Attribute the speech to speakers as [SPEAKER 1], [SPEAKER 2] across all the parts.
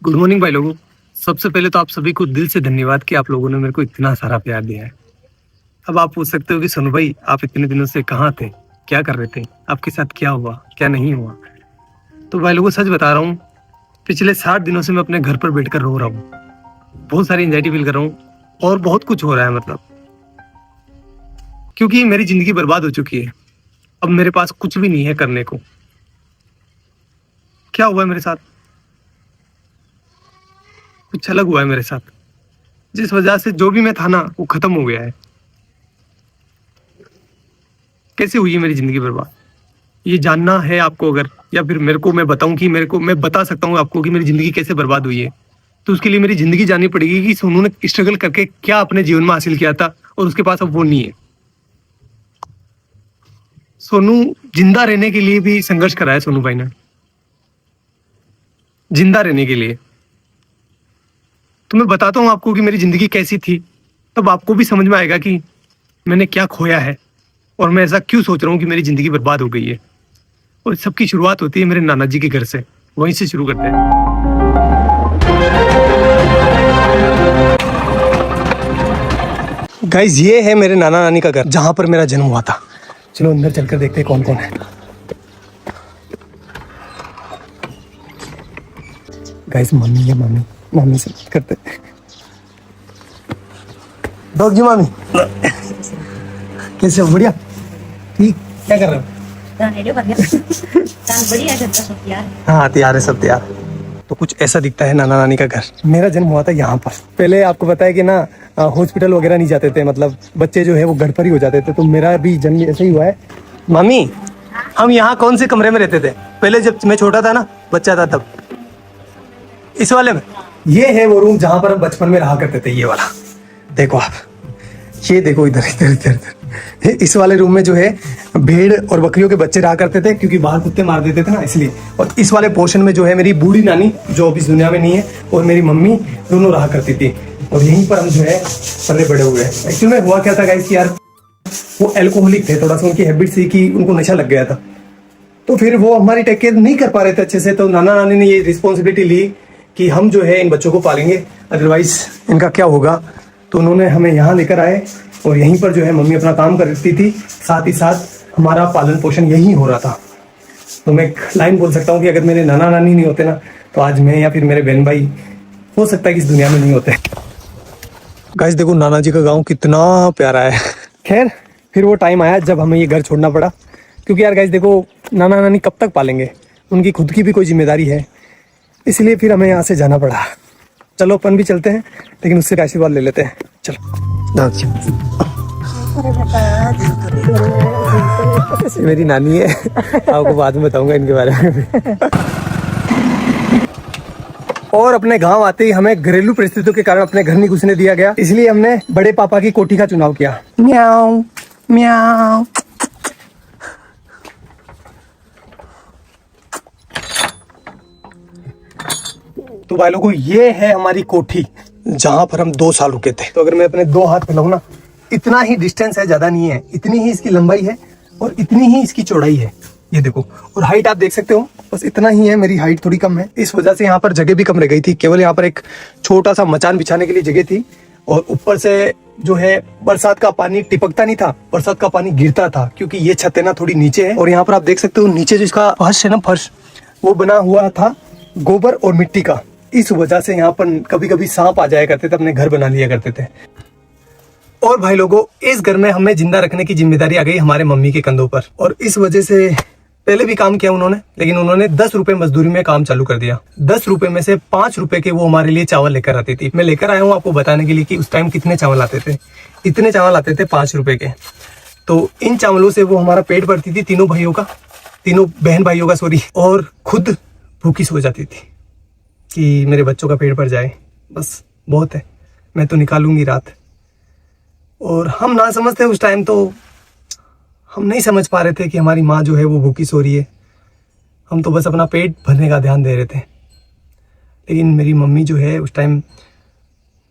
[SPEAKER 1] Good morning भाई लोगों। सबसे पहले तो आप सभी को दिल से धन्यवाद कि आप लोगों ने मेरे को इतना सारा प्यार दिया है। अब आप पूछ सकते हो कि सोनू भाई आप इतने दिनों से कहाँ थे, क्या कर रहे थे, आपके साथ क्या हुआ क्या नहीं हुआ। तो भाई लोगों सच बता रहा हूँ, पिछले 60 दिनों से मैं अपने घर पर बैठकर रो रहा हूँ। बहुत सारी एंजाइटी फील कर रहा हूँ और बहुत कुछ हो रहा है मतलब, क्योंकि मेरी जिंदगी बर्बाद हो चुकी है। अब मेरे पास कुछ भी नहीं है करने को। क्या हुआ है मेरे साथ, कुछ अलग हुआ है मेरे साथ, जिस वजह से जो भी मैं था ना वो खत्म हो गया है। कैसे हुई है मेरी जिंदगी बर्बाद, ये जानना है आपको अगर, या फिर मेरे को मैं बताऊं कि मैं बता सकता हूँ आपको कि मेरी जिंदगी कैसे बर्बाद हुई है, तो उसके लिए मेरी जिंदगी जाननी पड़ेगी कि सोनू ने स्ट्रगल करके क्या अपने जीवन में हासिल किया था और उसके पास अब वो नहीं है। सोनू जिंदा रहने के लिए भी संघर्ष करा है सोनू भाई ने, जिंदा रहने के लिए। तो मैं बताता हूँ आपको कि मेरी जिंदगी कैसी थी, तब आपको भी समझ में आएगा कि मैंने क्या खोया है और मैं ऐसा क्यों सोच रहा हूँ कि मेरी जिंदगी बर्बाद हो गई है। और सबकी शुरुआत होती है मेरे नाना जी के घर से, वहीं से शुरू करते हैं। गाइस ये है मेरे नाना नानी का घर, जहां पर मेरा जन्म हुआ था। चलो अंदर चलकर देखते हैं कौन कौन है। गाइस मम्मी है, मम्मी से बात करते हैं। डॉग जी मामी कैसे हो? बढ़िया, ठीक। क्या कर रहे हो? हाँ तैयार है, सब तैयार। तो कुछ ऐसा दिखता है नाना नानी का घर। मेरा जन्म हुआ था यहाँ पर। पहले आपको पता है कि ना हॉस्पिटल वगैरह नहीं जाते थे, मतलब बच्चे जो है वो घर पर ही हो जाते थे। तो मेरा भी जन्म ऐसे ही हुआ है। मामी हम यहाँ कौन से कमरे में रहते थे पहले, जब मैं छोटा था ना, बच्चा था तब? इस वाले में। ये है वो रूम जहां पर हम बचपन में रहा करते थे, ये वाला। देखो आप, ये देखो इधर इधर इधर इधर। इस वाले रूम में जो है भेड़ और बकरियों के बच्चे रहा करते थे, क्योंकि बाहर कुत्ते मार देते थे ना, इसलिए। और इस वाले पोर्शन में जो है मेरी बूढ़ी नानी, जो अब इस दुनिया में नहीं है, और मेरी मम्मी दोनों रहा करती थी। और यहीं पर हम जो है पले बड़े हुए। एक्चुअली में हुआ क्या था गाइस, यार वो एल्कोहलिक थे, थोड़ा सा उनकी हैबिट थी कि उनको नशा लग गया था। तो फिर वो हमारी टेक केयर नहीं कर पा रहे थे अच्छे से। तो नाना नानी ने ये रिस्पॉन्सिबिलिटी ली कि हम जो है इन बच्चों को पालेंगे, अदरवाइज इनका क्या होगा। तो उन्होंने हमें यहाँ लेकर आए और यहीं पर जो है मम्मी अपना काम करती थी, साथ ही साथ हमारा पालन पोषण यहीं हो रहा था। तो मैं एक लाइन बोल सकता हूँ कि अगर मेरे नाना नानी नहीं होते ना, तो आज मैं या फिर मेरे बहन भाई हो सकता है कि इस दुनिया में नहीं होते। गाइस देखो नाना जी का गाँव कितना प्यारा है। खैर फिर वो टाइम आया जब हमें ये घर छोड़ना पड़ा, क्योंकि यार गाइस देखो नाना नानी कब तक पालेंगे, उनकी खुद की भी कोई जिम्मेदारी है, इसलिए फिर हमें यहाँ से जाना पड़ा। चलो अपन भी चलते हैं, लेकिन उससे आशीर्वाद ले लेते हैं। चलो मेरी नानी है, आपको बाद में बताऊंगा इनके बारे में भी। और अपने गांव आते ही हमें घरेलू परिस्थितियों के कारण अपने घर नहीं घुसने दिया गया, इसलिए हमने बड़े पापा की कोठी का चुनाव किया। म्याऊ म्याऊ। तो भाई लोगों ये है हमारी कोठी, जहां पर हम 2 साल रुके थे। तो अगर मैं अपने 2 हाथ फैलाऊं ना, इतना ही डिस्टेंस है, ज्यादा नहीं है, इतनी ही इसकी लंबाई है और इतनी ही इसकी चौड़ाई है। ये देखो, और हाइट आप देख सकते हो, बस इतना ही है। मेरी हाइट थोड़ी कम है, इस वजह से यहाँ पर जगह भी कम रह गई थी। केवल यहाँ पर एक छोटा सा मचान बिछाने के लिए जगह थी। और ऊपर से जो है बरसात का पानी टिपकता नहीं था, बरसात का पानी गिरता था, क्योंकि ये छत है ना थोड़ी नीचे है। और यहाँ पर आप देख सकते हो नीचे जो इसका फर्श है ना, फर्श वो बना हुआ था गोबर और मिट्टी का। इस वजह से यहाँ पर कभी कभी सांप आ जाया करते थे, अपने घर बना लिया करते थे। और भाई लोगों इस घर में हमें जिंदा रखने की जिम्मेदारी आ गई हमारे मम्मी के कंधों पर। और इस वजह से पहले भी काम किया उन्होंने, लेकिन उन्होंने 10 रुपए मजदूरी में काम चालू कर दिया। 10 रुपए में से 5 रुपए के वो हमारे लिए चावल लेकर आती थी। मैं लेकर आया हूँ आपको बताने के लिए कि उस टाइम कितने चावल आते थे। इतने चावल आते थे 5 रुपए के। तो इन चावलों से वो हमारा पेट भरती थी, तीनों भाइयों का, तीनों बहन भाइयों का सॉरी। और खुद भूखी सो जाती थी कि मेरे बच्चों का पेट भर जाए, बस बहुत है, मैं तो निकालूंगी रात। और हम ना समझते उस टाइम, तो हम नहीं समझ पा रहे थे कि हमारी माँ जो है वो भूखी सो रही है। हम तो बस अपना पेट भरने का ध्यान दे रहे थे। लेकिन मेरी मम्मी जो है उस टाइम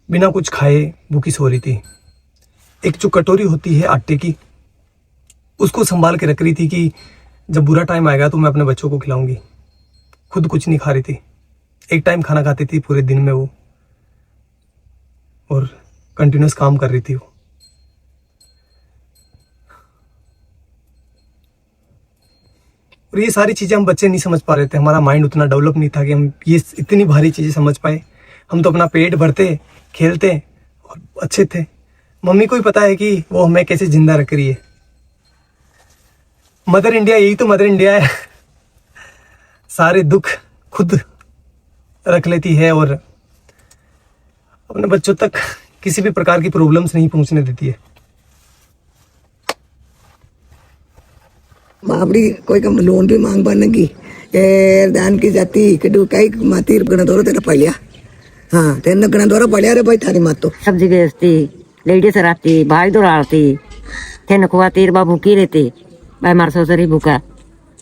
[SPEAKER 1] बिना कुछ खाए भूखी सो रही थी। एक जो कटोरी होती है आटे की, उसको संभाल के रख रही थी कि जब बुरा टाइम आएगा तो मैं अपने बच्चों को खिलाऊंगी। खुद कुछ नहीं खा रही थी। एक टाइम खाना खाती थी पूरे दिन में वो, और कंटिन्यूस काम कर रही थी वो। और ये सारी चीजें हम बच्चे नहीं समझ पा रहे थे, हमारा माइंड उतना डेवलप नहीं था कि हम ये इतनी भारी चीजें समझ पाए। हम तो अपना पेट भरते, खेलते और अच्छे थे। मम्मी को ही पता है कि वो हमें कैसे जिंदा रख रही है। मदर इंडिया, यही तो मदर इंडिया है। सारे दुख खुद रख लेती है और अपने बच्चों तक किसी भी प्रकार की प्रॉब्लम्स नहीं पहुंचने देती है।
[SPEAKER 2] मापड़ी कोई कम लोन भी मांग पाने की दान की जाती कदू कई माती गणा दौरा तेरा पड़िया। हाँ तेरा गणा दौरा पड़िया रे भाई थारी मात तो
[SPEAKER 3] सब्जी बेचती, लेडीज राती, भाई दौड़ाती, तेन खुआती, बाबू की रहती, भाई मार ससुरी भूखा।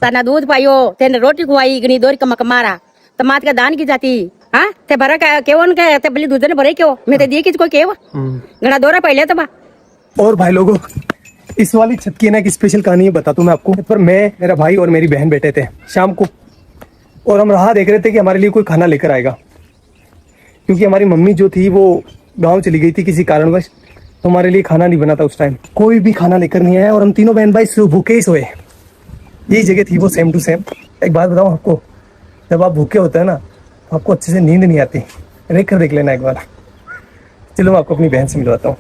[SPEAKER 4] तना दूध पायो, तेन रोटी खुआई, गनी दोरी कमक मारा, तमात का दान की जाती, हाँ ते भरा का केवन के ते बली दूध ने भरे क्यों, मैं ते दिए किसको केव, गणा दौरा पहले तो बा।
[SPEAKER 1] और भाई लोगों, इस वाली छत की ना एक स्पेशल कहानी बताता हूँ मैं आपको। पर मैं, मेरा भाई और मेरी बहन बैठे थे शाम को, और हम राह देख रहे थे कि हमारे लिए कोई खाना लेकर आएगा, क्योंकि हमारी मम्मी जो थी वो गांव चली गई थी किसी कारणवश, तो हमारे लिए खाना नहीं बना था उस टाइम। कोई भी खाना लेकर नहीं आया और हम तीनों बहन भाई भूखे ही सोए। यही जगह थी वो, सेम टू सेम। एक बात बताऊँ आपको, जब आप भूखे होते हैं ना तो आपको अच्छे से नींद नहीं आती। देख लेना एक बार। चलो मैं आपको अपनी बहन से मिलवाता हूँ।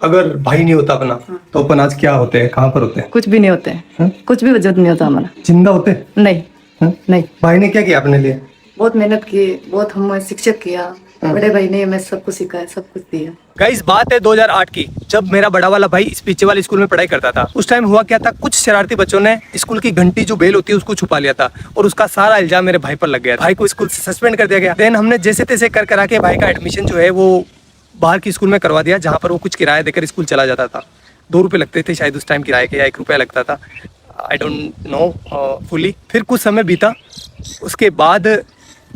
[SPEAKER 1] अगर भाई नहीं होता अपना तो अपन आज क्या होते हैं, कहाँ पर होते हैं?
[SPEAKER 5] कुछ भी नहीं होते हैं, कुछ भी वजूद नहीं होता हमारा।
[SPEAKER 1] जिंदा होते?
[SPEAKER 5] नहीं नहीं।
[SPEAKER 1] भाई ने क्या किया अपने लिए?
[SPEAKER 5] बहुत मेहनत की, बहुत हमें शिक्षक किया, बड़े भाई ने हमें सब कुछ सिखाया, सब कुछ दिया।
[SPEAKER 1] गाइस बात है 2008 की, जब मेरा बड़ा वाला भाई इस पीछे वाले स्कूल में पढ़ाई करता था। उस टाइम हुआ क्या था, कुछ शरारती बच्चों ने स्कूल की घंटी जो बेल होती है उसको छुपा लिया था, और उसका सारा इल्जाम मेरे भाई पर लग गया। भाई को स्कूल से सस्पेंड कर दिया गया। देन हमने जैसे तैसे कर करा के भाई का एडमिशन जो है वो बाहर की स्कूल में करवा दिया, जहाँ पर वो कुछ किराया देकर स्कूल चला जाता था। 2 रुपए लगते थे शायद उस टाइम किराए के, या 1 रुपया लगता था, आई डोंट नो फुली। फिर कुछ समय बीता, उसके बाद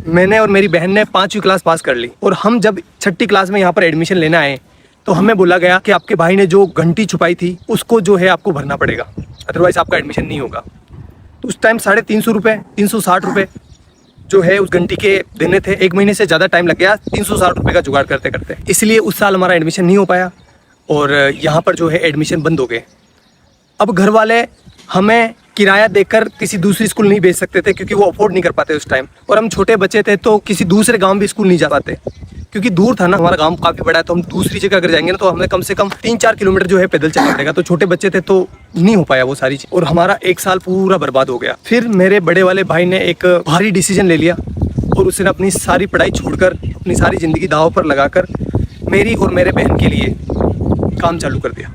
[SPEAKER 1] मैंने और मेरी बहन ने 5वीं क्लास पास कर ली, और हम जब 6ठी क्लास में यहाँ पर एडमिशन लेने आए तो हमें बोला गया कि आपके भाई ने जो घंटी छुपाई थी उसको जो है आपको भरना पड़ेगा, अदरवाइज आपका एडमिशन नहीं होगा। तो उस टाइम 350 रुपये, 360 रुपये जो है उस घंटी के देने थे। 1 महीने से ज़्यादा टाइम लग गया 360 रुपये का जुगाड़ करते करते, इसलिए उस साल हमारा एडमिशन नहीं हो पाया और यहाँ पर जो है एडमिशन बंद हो गए। अब घर वाले हमें किराया देकर किसी दूसरी स्कूल नहीं भेज सकते थे, क्योंकि वो अफोर्ड नहीं कर पाते उस टाइम, और हम छोटे बच्चे थे तो किसी दूसरे गांव भी स्कूल नहीं जा पाते, क्योंकि दूर था ना। हमारा गांव काफ़ी बड़ा है, तो हम दूसरी जगह अगर जाएंगे ना तो हमें कम से कम 3-4 किलोमीटर जो है पैदल चलना पड़ेगा। तो छोटे बच्चे थे तो नहीं हो पाया वो सारी चीज़, और हमारा 1 साल पूरा बर्बाद हो गया। फिर मेरे बड़े वाले भाई ने एक भारी डिसीजन ले लिया, और उसने अपनी सारी पढ़ाई छोड़कर, अपनी सारी ज़िंदगी दांव पर लगाकर मेरी और मेरे बहन के लिए काम चालू कर दिया।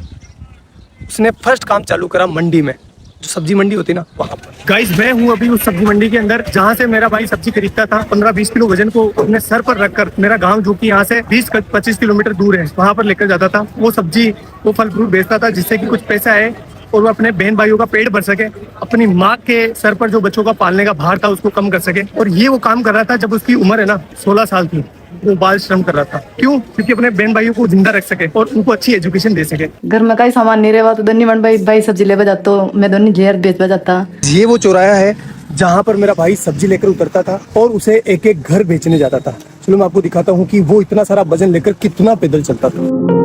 [SPEAKER 1] उसने फर्स्ट काम चालू करा मंडी में, जो सब्जी मंडी होती है ना, वहाँ पर। गाइस मैं हूँ अभी उस सब्जी मंडी के अंदर, जहाँ से मेरा भाई सब्जी खरीदता था। 15-20 किलो वजन को अपने सर पर रखकर मेरा गांव, जो कि यहाँ से 20-25 किलोमीटर दूर है, वहाँ पर लेकर जाता था। वो सब्जी, वो फल फ्रूट बेचता था, जिससे कि कुछ पैसा आए और वो अपने बहन भाइयों का पेट भर सके, अपनी माँ के सर पर जो बच्चों का पालने का भार था उसको कम कर सके। और ये वो काम कर रहा था जब उसकी उम्र है ना 16 साल थी। वो बाल श्रम कर रहा था। क्यों? क्योंकि अपने बहन भाइयों को जिंदा रख सके और उनको अच्छी एजुकेशन दे सके।
[SPEAKER 5] घर में कई सामान नहीं रहा तो दोनी मन भाई सब्जी ले जाता, मैं दोनी जेर बेच जाता।
[SPEAKER 1] ये वो चौराया है जहाँ पर मेरा भाई सब्जी लेकर उतरता था और उसे एक एक घर बेचने जाता था। चलो मैं आपको दिखाता हूँ कि वो इतना सारा वजन लेकर कितना पैदल चलता था।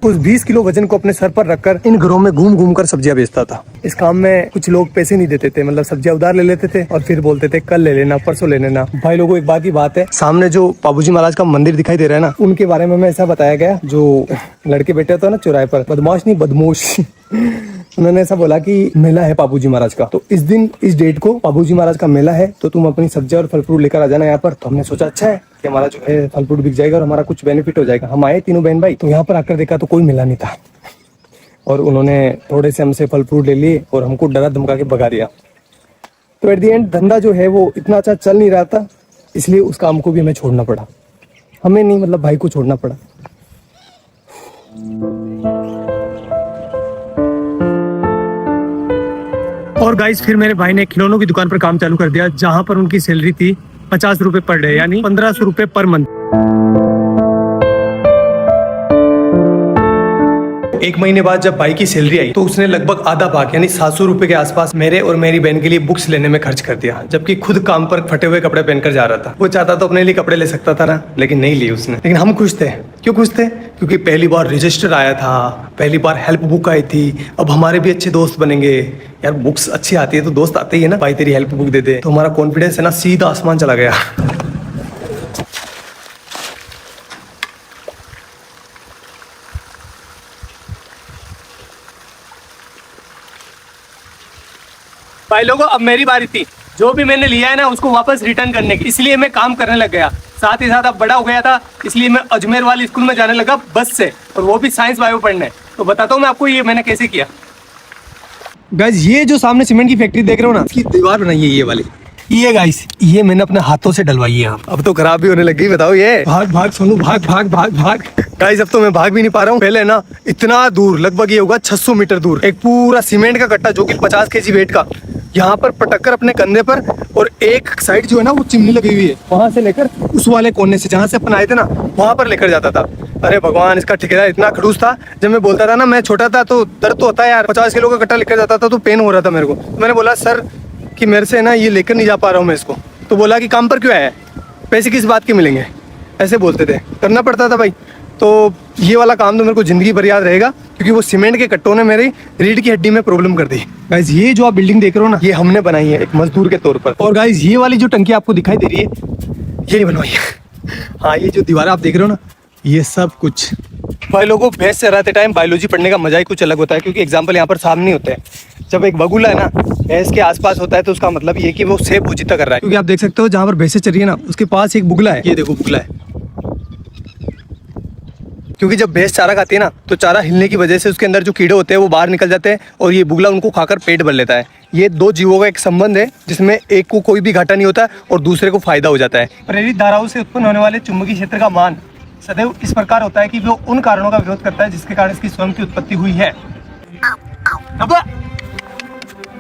[SPEAKER 1] उस 20 किलो वजन को अपने सर पर रखकर इन घरों में घूम घूम कर सब्जियां बेचता था। इस काम में कुछ लोग पैसे नहीं देते थे, मतलब सब्जियां उधार ले लेते थे और फिर बोलते थे कल ले लेना, परसों ले लेना। भाई लोगों, एक बात की बात है, सामने जो बाबूजी महाराज का मंदिर दिखाई दे रहा है ना, उनके बारे में हमें ऐसा बताया गया, जो लड़के बैठे होते हैं ना चौराहे पर, बदमाश नहीं बदमोश, उन्होंने ऐसा बोला कि मेला है बाबूजी महाराज का, तो इस दिन इस डेट को बाबूजी महाराज का मेला है, तो तुम अपनी सब्जियां और फल फ्रूट लेकर आ जाना यहाँ पर। तो हमने सोचा अच्छा है कि हमारा जो है फल फ्रूट बिक जाएगा और हमारा कुछ बेनिफिट हो जाएगा। हम आए तीनों बहन भाई, तो यहाँ पर आकर देखा तो कोई मिला नहीं था, और उन्होंने थोड़े से हमसे फल फ्रूट ले लिए और हमको डरा धमका के भगा दिया। तो एट द एंड धंधा जो है वो इतना अच्छा चल नहीं रहा था, इसलिए उस काम को भी हमें छोड़ना पड़ा। हमें नहीं, मतलब भाई को छोड़ना पड़ा। और गाइस फिर मेरे भाई ने खिलौनों की दुकान पर काम चालू कर दिया, जहां पर उनकी सैलरी थी 50 रुपए पर डे, यानी 1500 रुपए पर मंथ। 1 महीने बाद जब भाई की सैलरी आई तो उसने लगभग आधा भाग यानी 700 रुपए के आसपास मेरे और मेरी बहन के लिए बुक्स लेने में खर्च कर दिया, जबकि खुद काम पर फटे हुए कपड़े पहनकर जा रहा था। वो चाहता तो अपने लिए कपड़े ले सकता था ना, लेकिन नहीं लिए उसने। लेकिन हम खुश थे। क्यों खुश थे? क्योंकि पहली बार रजिस्टर आया था, पहली बार हेल्प बुक आई थी। अब हमारे भी अच्छे दोस्त बनेंगे। यार बुक्स अच्छी आती है तो दोस्त आते ही है ना, भाई तेरी हेल्प बुक दे दे। तो हमारा कॉन्फिडेंस है ना सीधा आसमान चला गया। भाई लोगों, अब मेरी बारी थी। जो भी मैंने लिया है ना उसको वापस रिटर्न करने की, इसलिए मैं काम करने लग गया। साथ ही साथ अब बड़ा हो गया था, इसलिए मैं अजमेर वाली स्कूल में जाने लगा बस से, और वो भी साइंस बायो पढ़ने। तो बताता हूँ मैं आपको ये मैंने कैसे किया। गाइस, ये जो सामने सीमेंट की फैक्ट्री देख रहे हो ना, इसकी दीवार बनाई है ये वाली। ये गाइस, ये मैंने अपने हाथों से डलवाई है। अब तो खराब भी होने लगी। बताओ ये भाग भाग सोनू, भाग भाग भाग भाग। गाइस, अब तो मैं भाग भी नहीं पा रहा हूँ। पहले ना इतना दूर, लगभग ये होगा 600 मीटर दूर, एक पूरा सीमेंट का कट्टा जो कि 50 kg वेट का, यहाँ पर पटक कर अपने कंधे पर, और एक साइड जो है ना वो चिमनी लगी हुई है, वहां से लेकर उस वाले कोने से जहाँ से अपन आए थे ना वहां पर लेकर जाता था। अरे भगवान, इसका ठेकेदार इतना खड़ूस था। जब मैं बोलता था ना, मैं छोटा था तो दर्द तो होता है यार, 50 किलो का कट्टा लेकर जाता था तो पेन हो रहा था मेरे को। तो मैंने बोला सर कि मेरे से ना ये लेकर नहीं जा पा रहा हूँ मैं इसको। तो बोला कि काम पर क्यों आया है, पैसे किस बात के मिलेंगे, ऐसे बोलते थे। करना पड़ता था भाई। तो ये वाला काम तो मेरे को जिंदगी भर याद रहेगा, क्योंकि वो सीमेंट के कट्टों ने मेरी रीढ़ की हड्डी में प्रॉब्लम कर दी। गाइस, ये जो आप बिल्डिंग देख रहे हो ना, ये हमने बनाई है एक मजदूर के तौर पर। और गाइस, ये वाली जो टंकी आपको दिखाई दे रही है, ये नहीं बनवाई है। हाँ, ये जो दीवार आप देख रहे हो ना, ये सब कुछ भाई लोगों, भैंस चराते टाइम बायोलॉजी पढ़ने का मजा ही कुछ अलग होता है, क्योंकि एग्जाम्पल यहाँ पर सामने होते हैं। जब एक बगुला है ना भैंस के आसपास होता है तो उसका मतलब ये कि वो सेब भुजिता कर रहा है। क्योंकि आप देख सकते हो जहाँ पर भैंसें चल रही है ना, उसके पास एक बुगला है। ये देखो बुगला है। क्योंकि जब भैंस चारा खाती है ना तो चारा हिलने की वजह से उसके अंदर जो कीड़े होते हैं वो बाहर निकल जाते हैं, और ये बुगला उनको खाकर पेट भर लेता है। ये दो जीवों का एक संबंध है जिसमें एक को कोई भी घाटा नहीं होता और दूसरे को फायदा हो जाता है। प्रेरित धाराओं से उत्पन्न होने वाले चुंबकीय क्षेत्र का मान सदैव इस प्रकार होता है कि वो उन कारणों का विरोध करता है जिसके कारण इसकी स्वयं की उत्पत्ति हुई है।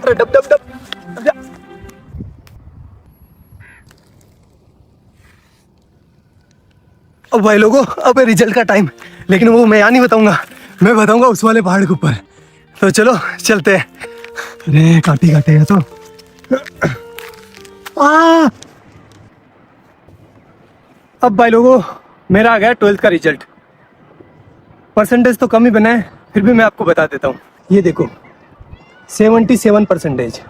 [SPEAKER 1] अरे डब डब डब। अब भाई लोगों, अब रिजल्ट का टाइम, लेकिन वो मैं यहाँ नहीं बताऊंगा, मैं बताऊंगा उस वाले पहाड़ के ऊपर। तो चलो चलते हैं। अरे काटे काटे है तो अब भाई लोगों, मेरा आ गया 12th का रिजल्ट। परसेंटेज तो कम ही बना है, फिर भी मैं आपको बता देता हूँ। ये देखो 77%,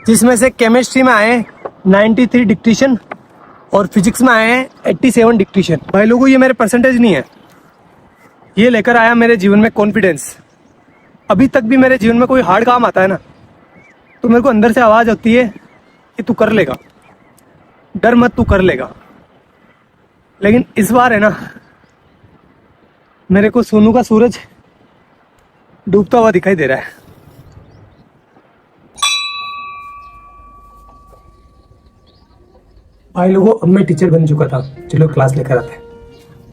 [SPEAKER 1] जिसमें से केमिस्ट्री में आए 93 डिक्टेशन और फिजिक्स में आए हैं 87 डिक्टेशन। भाई लोगों, ये मेरे परसेंटेज नहीं है, ये लेकर आया मेरे जीवन में कॉन्फिडेंस। अभी तक भी मेरे जीवन में कोई हार्ड काम आता है ना तो मेरे को अंदर से आवाज़ आती है कि तू कर लेगा, डर मत, तू कर लेगा। लेकिन इस बार है ना, मेरे को सोनू का सूरज डूबता हुआ दिखाई दे रहा है। भाई लोगों, अब मैं टीचर बन चुका था। चलो क्लास लेकर आते हैं।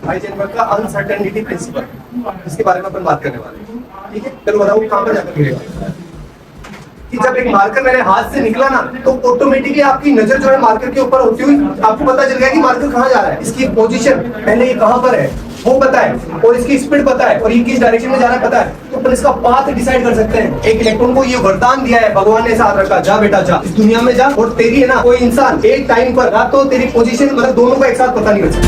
[SPEAKER 1] हाइजेनबर्ग का अनसर्टेनिटी प्रिंसिपल, इसके बारे में अपन बात करने वाले हैं। ठीक है, चलो बताओ कहाँ पर जाकर गिरेगा। कि जब एक मार्कर मेरे हाथ से निकला ना तो ऑटोमेटिकली आपकी नजर जो है मार्कर के ऊपर होती हुई आपको पता चल गया कि मार्कर कहाँ जा रहा है, इसकी पोजीशन पहले ये कहाँ पर है वो पता है, और इसकी स्पीड पता है, और ये किस डायरेक्शन में जा रहा है पता है। तो अपन इसका पाथ डिसाइड कर सकते हैं। एक इलेक्ट्रॉन को ये वरदान दिया है भगवान ने, साथ रखा, जा बेटा जा, इस दुनिया में जा, और तेरी है ना कोई इंसान एक टाइम पर ना तो तेरी पोजीशन मतलब दोनों को एक साथ पता नहीं कर सकता।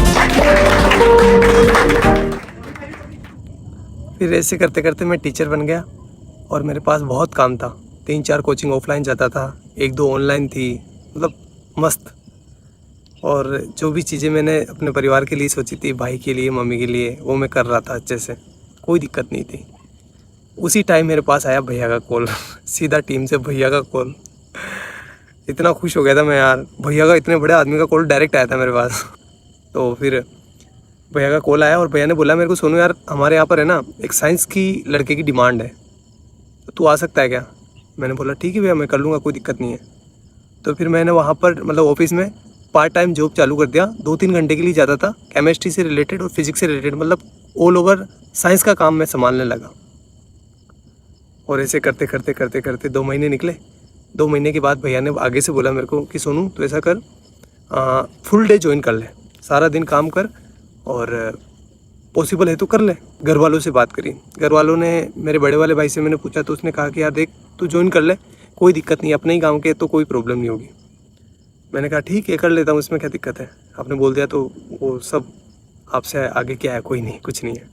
[SPEAKER 1] फिर ऐसे करते करते मैं टीचर बन गया, और मेरे पास बहुत काम था। 3-4 कोचिंग ऑफलाइन जाता था, 1-2 ऑनलाइन थी, मतलब मस्त। और जो भी चीज़ें मैंने अपने परिवार के लिए सोची थी, भाई के लिए, मम्मी के लिए, वो मैं कर रहा था अच्छे से, कोई दिक्कत नहीं थी। उसी टाइम मेरे पास आया भैया का कॉल, सीधा टीम से भैया का कॉल। इतना खुश हो गया था मैं यार, भैया का, इतने बड़े आदमी का कॉल डायरेक्ट आया था मेरे पास। तो फिर भैया का कॉल आया और भैया ने बोला मेरे को, सोनू यार हमारे यहाँ पर है ना एक साइंस की लड़के की डिमांड है, तो तू आ सकता है क्या। मैंने बोला ठीक है भैया, मैं कर लूँगा, कोई दिक्कत नहीं है। तो फिर मैंने वहाँ पर मतलब ऑफिस में पार्ट टाइम जॉब चालू कर दिया। 2-3 घंटे के लिए जाता था, केमिस्ट्री से रिलेटेड और फिजिक्स से रिलेटेड, मतलब ऑल ओवर साइंस का काम मैं संभालने लगा। और ऐसे करते करते करते करते 2 महीने निकले। 2 महीने के बाद भैया ने आगे से बोला मेरे को कि सोनू तो ऐसा कर, फुल डे ज्वाइन कर ले, सारा दिन काम कर और पॉसिबल है तो कर ले। घर वालों से बात करी, घर वालों ने, मेरे बड़े वाले भाई से मैंने पूछा तो उसने कहा कि यार देख तू ज्वाइन कर ले, कोई दिक्कत नहीं, अपने ही गाँव के तो कोई प्रॉब्लम नहीं होगी। मैंने कहा ठीक है कर लेता हूँ, इसमें क्या दिक्कत है, आपने बोल दिया तो वो सब आपसे आगे क्या है, कोई नहीं, कुछ नहीं है।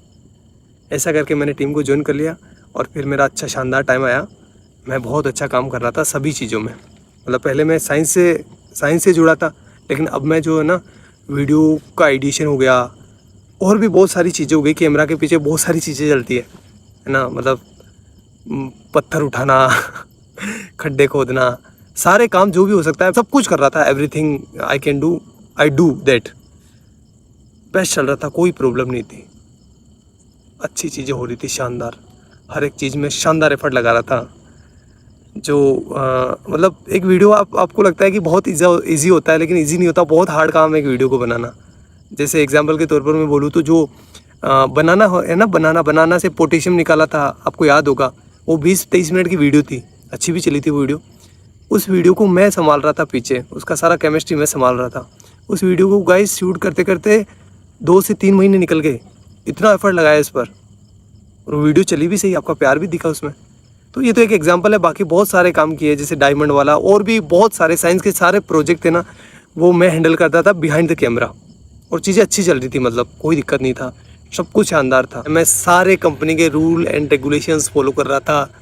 [SPEAKER 1] ऐसा करके मैंने टीम को ज्वाइन कर लिया और फिर मेरा अच्छा शानदार टाइम आया। मैं बहुत अच्छा काम कर रहा था सभी चीज़ों में। मतलब पहले मैं साइंस से जुड़ा था, लेकिन अब मैं जो है ना वीडियो का एडिशन हो गया और भी बहुत सारी चीज़ें हो गई। कैमरा के पीछे बहुत सारी चीज़ें चलती है ना, मतलब पत्थर उठाना खड्डे खोदना, सारे काम जो भी हो सकता है सब कुछ कर रहा था। Everything I can do, I do that. Best चल रहा था, कोई प्रॉब्लम नहीं थी, अच्छी चीज़ें हो रही थी, शानदार, हर एक चीज़ में शानदार एफर्ट लगा रहा था। जो मतलब एक वीडियो आपको लगता है कि बहुत ईजी होता है, लेकिन ईजी नहीं होता, बहुत हार्ड काम है एक वीडियो को बनाना। जैसे एग्जांपल के तौर पर मैं बोलूँ तो जो बनाना है ना, बनाना से पोटेशियम निकाला था, आपको याद होगा, वो 20-23 मिनट की वीडियो थी, अच्छी भी चली थी वो वीडियो। उस वीडियो को मैं संभाल रहा था पीछे, उसका सारा केमिस्ट्री मैं संभाल रहा था। उस वीडियो को गाइस शूट करते करते 2 से 3 महीने निकल गए, इतना एफर्ट लगाया इस पर, और वो वीडियो चली भी सही, आपका प्यार भी दिखा उसमें। तो ये तो एक एग्जांपल है, बाकी बहुत सारे काम किए, जैसे डायमंड वाला, और भी बहुत सारे साइंस के सारे प्रोजेक्ट थे ना, वो मैं हैंडल करता था बिहाइंड द कैमरा, और चीज़ें अच्छी चल रही थी, मतलब कोई दिक्कत नहीं था, सब कुछ शानदार था। मैं सारे कंपनी के रूल एंड रेगुलेशंस फॉलो कर रहा था,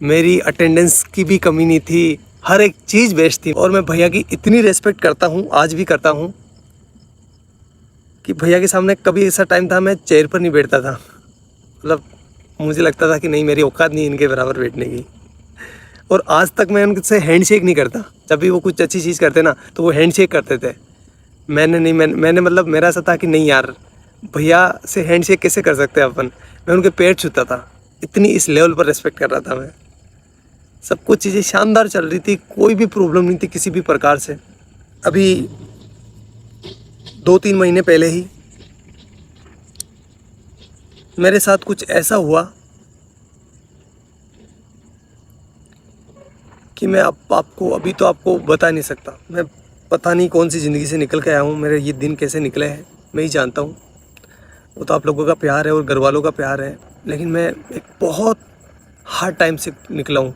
[SPEAKER 1] मेरी अटेंडेंस की भी कमी नहीं थी, हर एक चीज़ बेस्ट थी। और मैं भैया की इतनी रेस्पेक्ट करता हूँ, आज भी करता हूँ, कि भैया के सामने कभी ऐसा टाइम था मैं चेयर पर नहीं बैठता था। मतलब मुझे लगता था कि नहीं, मेरी औकात नहीं इनके बराबर बैठने की। और आज तक मैं उनसे हैंडशेक नहीं करता। जब भी वो कुछ अच्छी चीज़ करते ना तो वो हैंडशेक करते थे, मैंने मतलब मेरा ऐसा था कि नहीं यार, भैया से हैंडशेक कैसे कर सकते हैं अपन। मैं उनके पैर छूता था, इतनी इस लेवल पर रेस्पेक्ट कर रहा था मैं। सब कुछ चीज़ें शानदार चल रही थी, कोई भी प्रॉब्लम नहीं थी किसी भी प्रकार से। अभी 2-3 महीने पहले ही मेरे साथ कुछ ऐसा हुआ कि मैं आपको अभी तो आपको बता नहीं सकता। मैं पता नहीं कौन सी ज़िंदगी से निकल के आया हूँ, मेरे ये दिन कैसे निकले हैं मैं ही जानता हूँ। वो तो आप लोगों का प्यार है और घर वालों का प्यार है, लेकिन मैं एक बहुत हार्ड टाइम से निकला हूँ।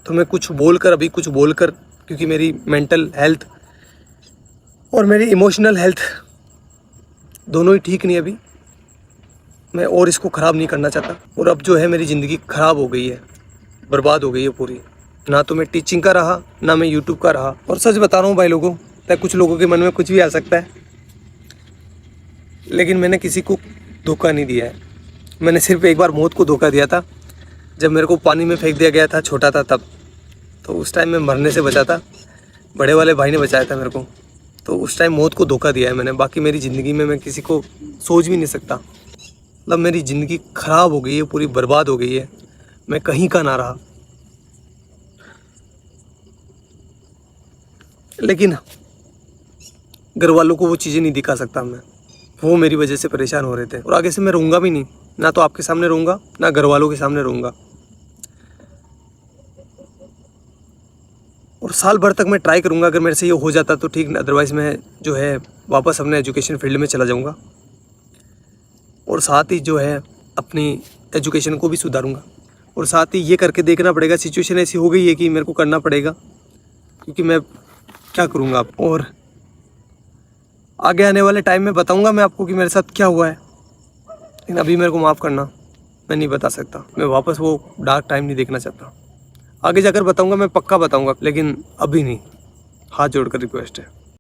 [SPEAKER 1] तो मैं कुछ बोलकर क्योंकि मेरी मेंटल हेल्थ और मेरी इमोशनल हेल्थ दोनों ही ठीक नहीं अभी, मैं और इसको ख़राब नहीं करना चाहता। और अब जो है मेरी ज़िंदगी ख़राब हो गई है, बर्बाद हो गई है पूरी। ना तो मैं टीचिंग का रहा, ना मैं यूट्यूब का रहा। और सच बता रहा हूँ भाई लोगों, कुछ लोगों के मन में कुछ भी आ सकता है, लेकिन मैंने किसी को धोखा नहीं दिया है। मैंने सिर्फ एक बार मौत को धोखा दिया था, जब मेरे को पानी में फेंक दिया गया था, छोटा था तब। तो उस टाइम मैं मरने से बचा था, बड़े वाले भाई ने बचाया था मेरे को। तो उस टाइम मौत को धोखा दिया है मैंने। बाकी मेरी ज़िंदगी में मैं किसी को सोच भी नहीं सकता। मतलब मेरी ज़िंदगी ख़राब हो गई है, पूरी बर्बाद हो गई है, मैं कहीं का ना रहा। लेकिन घर वालों को वो चीज़ें नहीं दिखा सकता मैं, वो मेरी वजह से परेशान हो रहे थे। और आगे से मैं रहूँगा भी नहीं, ना तो आपके सामने रहूँगा, ना घर वालों के सामने रहूँगा। और साल भर तक मैं ट्राई करूँगा, अगर मेरे से ये हो जाता तो ठीक, अदरवाइज़ मैं जो है वापस अपने एजुकेशन फील्ड में चला जाऊँगा। और साथ ही जो है अपनी एजुकेशन को भी सुधारूँगा। और साथ ही ये करके देखना पड़ेगा, सिचुएशन ऐसी हो गई है कि मेरे को करना पड़ेगा, क्योंकि मैं क्या करूँगा आप। और आगे आने वाले टाइम में बताऊँगा मैं आपको कि मेरे साथ क्या हुआ है, लेकिन अभी मेरे को माफ़ करना, मैं नहीं बता सकता। मैं वापस वो डार्क टाइम नहीं देखना चाहता। आगे जाकर बताऊँगा, मैं पक्का बताऊँगा, लेकिन अभी नहीं। हाथ जोड़कर रिक्वेस्ट है।